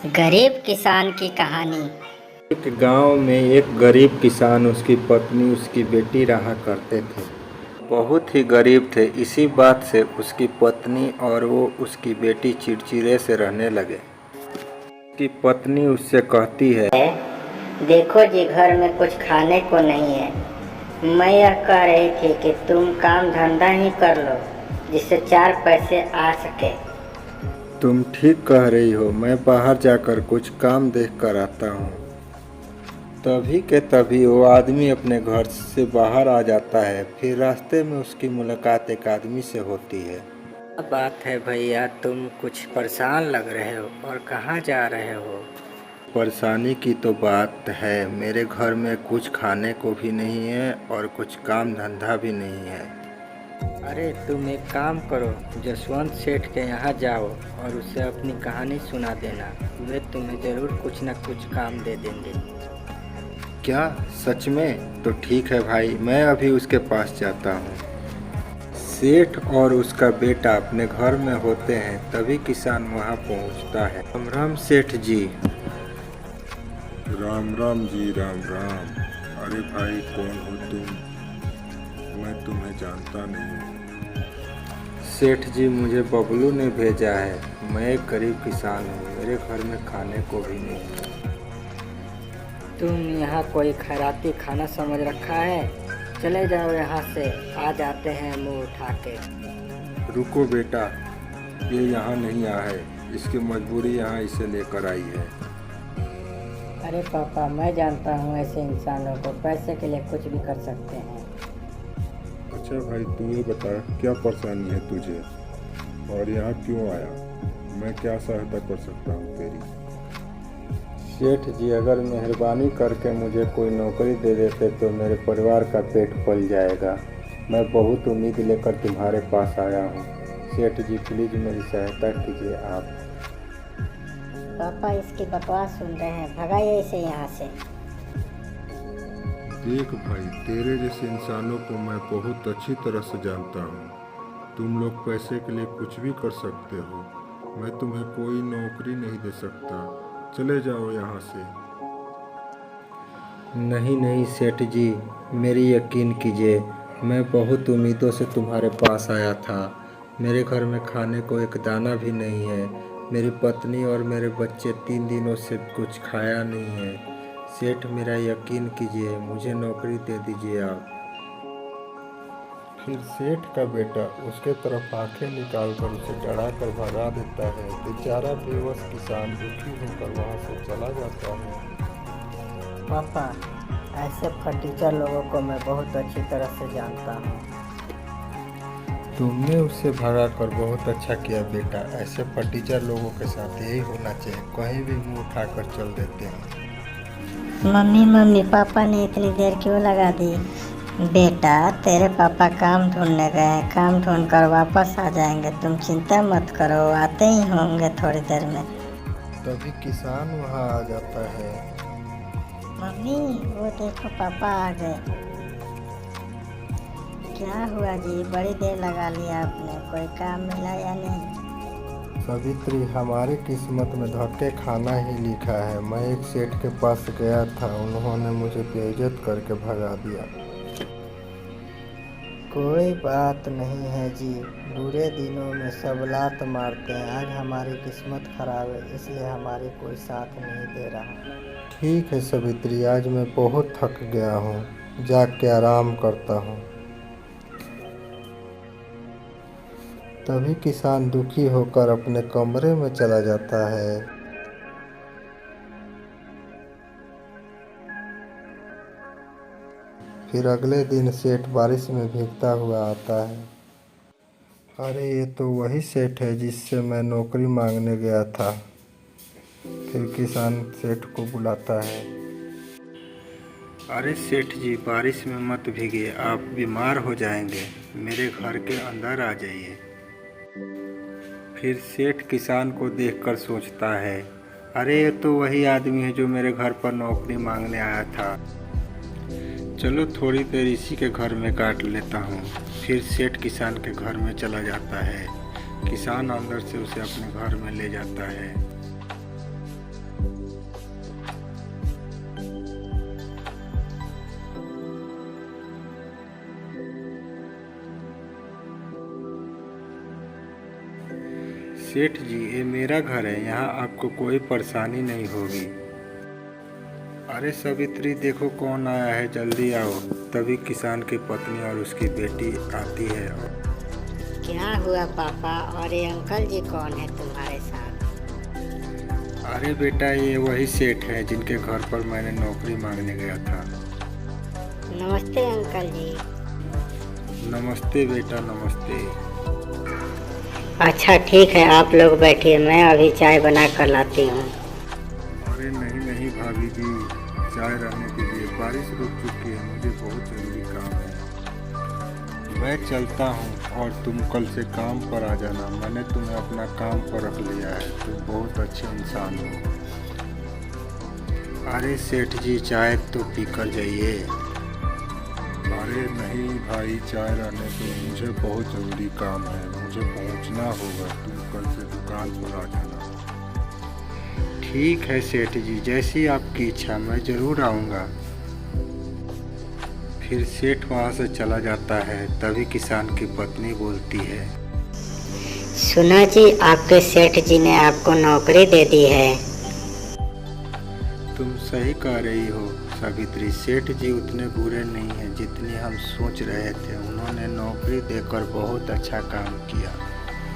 गरीब किसान की कहानी। एक गांव में एक गरीब किसान, उसकी पत्नी, उसकी बेटी रहा करते थे। बहुत ही गरीब थे। इसी बात से उसकी पत्नी और वो उसकी बेटी चिड़चिड़े से रहने लगे। उसकी पत्नी उससे कहती है, देखो जी, घर में कुछ खाने को नहीं है। मैं यह कह रही थी कि तुम काम धंधा ही कर लो जिससे 4 पैसे आ सके। तुम ठीक कह रही हो, मैं बाहर जाकर कुछ काम देख कर आता हूँ। तभी के तभी वो आदमी अपने घर से बाहर आ जाता है। फिर रास्ते में उसकी मुलाकात एक आदमी से होती है। क्या बात है भैया, तुम कुछ परेशान लग रहे हो और कहाँ जा रहे हो? परेशानी की तो बात है, मेरे घर में कुछ खाने को भी नहीं है और कुछ काम धंधा भी नहीं है। अरे तुम एक काम करो, जसवंत सेठ के यहाँ जाओ और उसे अपनी कहानी सुना देना। वे तुम्हें जरूर कुछ न कुछ काम दे देंगे। क्या सच में? तो ठीक है भाई, मैं अभी उसके पास जाता हूँ। सेठ और उसका बेटा अपने घर में होते हैं, तभी किसान वहाँ पहुँचता है। राम राम सेठ जी। राम राम जी, राम राम। अरे भाई, कौन हो तुम? मैं तुम्हें जानता नहीं। सेठ जी, मुझे बबलू ने भेजा है। मैं एक गरीब किसान हूँ, मेरे घर में खाने को भी नहीं है। तुम यहाँ कोई खैराती खाना समझ रखा है? चले जाओ यहाँ से, आ जाते हैं मुंह उठा के। रुको बेटा, ये यहाँ नहीं आया है। इसकी मजबूरी यहाँ इसे लेकर आई है। अरे पापा, मैं जानता हूँ ऐसे इंसानों को पैसे के लिए कुछ भी कर सकते हैं। अच्छा भाई, तू ये बता, क्या परेशानी है तुझे और यहाँ क्यों आया? मैं क्या सहायता कर सकता हूँ तेरी? सेठ जी, अगर मेहरबानी करके मुझे कोई नौकरी दे देते तो मेरे परिवार का पेट पल जाएगा। मैं बहुत उम्मीद लेकर तुम्हारे पास आया हूँ। सेठ जी, प्लीज़ मेरी सहायता कीजिए आप। पापा इसकी बकवास सुन रहे हैं, भगाइए इसे यहाँ से। देख भाई, तेरे जैसे इंसानों को मैं बहुत अच्छी तरह से जानता हूँ। तुम लोग पैसे के लिए कुछ भी कर सकते हो। मैं तुम्हें कोई नौकरी नहीं दे सकता। चले जाओ यहाँ से। नहीं नहीं सेठ जी, मेरी यकीन कीजिए, मैं बहुत उम्मीदों से तुम्हारे पास आया था। मेरे घर में खाने को एक दाना भी नहीं है। मेरी पत्नी और मेरे बच्चे 3 दिनों से कुछ खाया नहीं है। सेठ, मेरा यकीन कीजिए, मुझे नौकरी दे दीजिए आप। फिर सेठ का बेटा उसके तरफ आंखें निकालकर उसे डराकर भगा देता है। बेचारा बेबस किसान दुखी होकर वहाँ से चला जाता है। पापा, ऐसे फटीचर लोगों को मैं बहुत अच्छी तरह से जानता हूँ। तुमने उसे भगाकर बहुत अच्छा किया बेटा। ऐसे फटीचर लोगों के साथ यही होना चाहिए, कहीं भी मुंह उठाकर चल देते हैं। मम्मी, पापा ने इतनी देर क्यों लगा दी? बेटा, तेरे पापा काम ढूंढने गए हैं, काम ढूंढ कर वापस आ जाएंगे। तुम चिंता मत करो, आते ही होंगे थोड़ी देर में। तभी किसान वहाँ आ जाता है। मम्मी, वो देखो पापा आ गए। क्या हुआ जी, बड़ी देर लगा लिया आपने, कोई काम मिला या नहीं? सावित्री, हमारी किस्मत में धक्के खाना ही लिखा है। मैं एक सेठ के पास गया था, उन्होंने मुझे बेइज्जत करके भगा दिया। कोई बात नहीं है जी, बुरे दिनों में सब लात मारते हैं। आज हमारी किस्मत खराब है, इसलिए हमारी कोई साथ नहीं दे रहा। ठीक है सावित्री, आज मैं बहुत थक गया हूँ, जाके आराम करता हूँ। तभी किसान दुखी होकर अपने कमरे में चला जाता है। फिर अगले दिन सेठ बारिश में भीगता हुआ आता है। अरे ये तो वही सेठ है जिससे मैं नौकरी मांगने गया था। फिर किसान सेठ को बुलाता है। अरे सेठ जी, बारिश में मत भीगिए, आप बीमार हो जाएंगे। मेरे घर के अंदर आ जाइए। फिर सेठ किसान को देखकर सोचता है, अरे ये तो वही आदमी है जो मेरे घर पर नौकरी मांगने आया था। चलो थोड़ी देर इसी के घर में काट लेता हूँ। फिर सेठ किसान के घर में चला जाता है। किसान अंदर से उसे अपने घर में ले जाता है। सेठ जी, ये मेरा घर है, यहाँ आपको कोई परेशानी नहीं होगी। अरे सावित्री, देखो कौन आया है, जल्दी आओ। तभी किसान की पत्नी और उसकी बेटी आती है। क्या हुआ पापा, और ये अंकल जी कौन है तुम्हारे साथ? अरे बेटा, ये वही सेठ है जिनके घर पर मैंने नौकरी मांगने गया था। नमस्ते अंकल जी। नमस्ते बेटा, नमस्ते। अच्छा ठीक है, आप लोग बैठिए, मैं अभी चाय बना कर लाती हूँ। अरे नहीं नहीं भाभी जी, चाय रहने दीजिए, बारिश रुक चुकी है, मुझे बहुत जरूरी काम है। मैं चलता हूँ और तुम कल से काम पर आ जाना। मैंने तुम्हें अपना काम पर रख लिया है, तुम बहुत अच्छे इंसान हो। अरे सेठ जी, चाय तो पी कर जाइए। अरे नहीं भाई, चाय रहने दो, मुझे बहुत ज़रूरी काम है, मुझे पहुंचना होगा। तुम कल से दुकान पर आ जाना। ठीक है सेठ जी, जैसी आपकी इच्छा, मैं ज़रूर आऊँगा। फिर सेठ वहाँ से चला जाता है। तभी किसान की पत्नी बोलती है, सुना जी, आपके सेठ जी ने आपको नौकरी दे दी है। तुम सही कह रही हो सावित्री, सेठ जी उतने बुरे नहीं हैं जितनी हम सोच रहे थे। उन्होंने नौकरी देकर बहुत अच्छा काम किया।